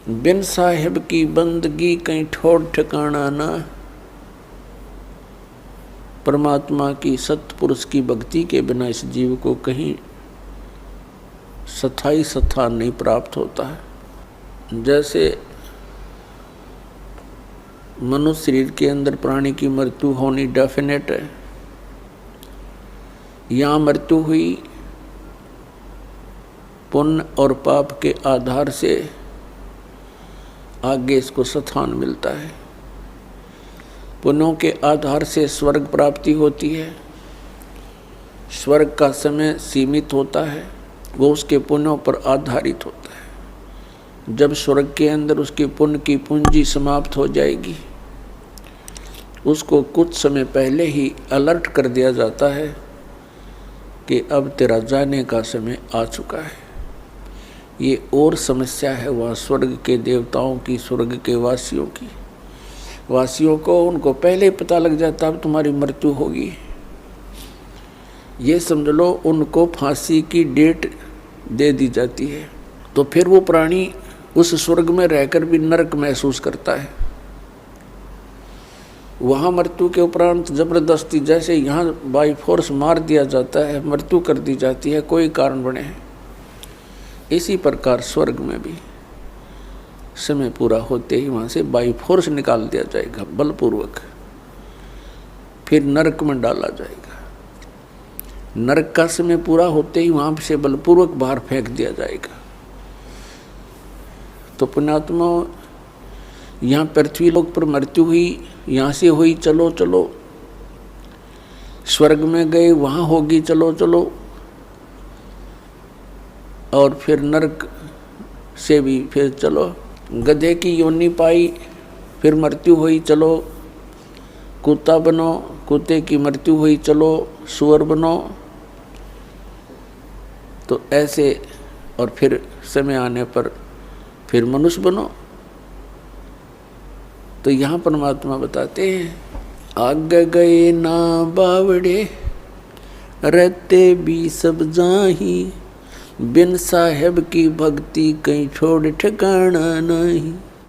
बिन साहिब की बंदगी कहीं ठोर ठिकाना ना। परमात्मा की सत्पुरुष की भक्ति के बिना इस जीव को कहीं स्थायी स्थान नहीं प्राप्त होता है। जैसे मनुष्य शरीर के अंदर प्राणी की मृत्यु होनी डेफिनेट है। यहाँ मृत्यु हुई पुण्य और पाप के आधार से आगे इसको स्थान मिलता है। पुण्यों के आधार से स्वर्ग प्राप्ति होती है। स्वर्ग का समय सीमित होता है, वो उसके पुण्यों पर आधारित होता है। जब स्वर्ग के अंदर उसके पुण्य की पूंजी समाप्त हो जाएगी, उसको कुछ समय पहले ही अलर्ट कर दिया जाता है कि अब तेरा जाने का समय आ चुका है। ये और समस्या है वहाँ स्वर्ग के देवताओं की, स्वर्ग के वासियों की। वासियों को उनको पहले ही पता लग जाता अब तुम्हारी मृत्यु होगी। ये समझ लो उनको फांसी की डेट दे दी जाती है। तो फिर वो प्राणी उस स्वर्ग में रहकर भी नरक महसूस करता है। वहाँ मृत्यु के उपरांत जबरदस्ती जैसे यहाँ बाई फोर्स मार दिया जाता है, मृत्यु कर दी जाती है कोई कारण बने, इसी प्रकार स्वर्ग में भी समय पूरा होते ही वहाँ से बाई फोर्स निकाल दिया जाएगा बलपूर्वक, फिर नरक में डाला जाएगा। नरक का समय पूरा होते ही वहाँ से बलपूर्वक बाहर फेंक दिया जाएगा। तो पुण्यात्मा, यहाँ पृथ्वी लोक पर मृत्यु हुई, यहाँ से हुई, चलो चलो स्वर्ग में गए, वहाँ होगी, चलो चलो, और फिर नरक से भी फिर चलो, गधे की योनि पाई, फिर मृत्यु हुई, चलो कुत्ता बनो, कुत्ते की मृत्यु हुई, चलो सुअर बनो। तो ऐसे, और फिर समय आने पर फिर मनुष्य बनो। तो यहाँ परमात्मा बताते हैं, आगे गए ना बावड़े रहते भी सब जाही, बिन साहेब की भक्ति कहीं छोड़ ठिकाना नहीं।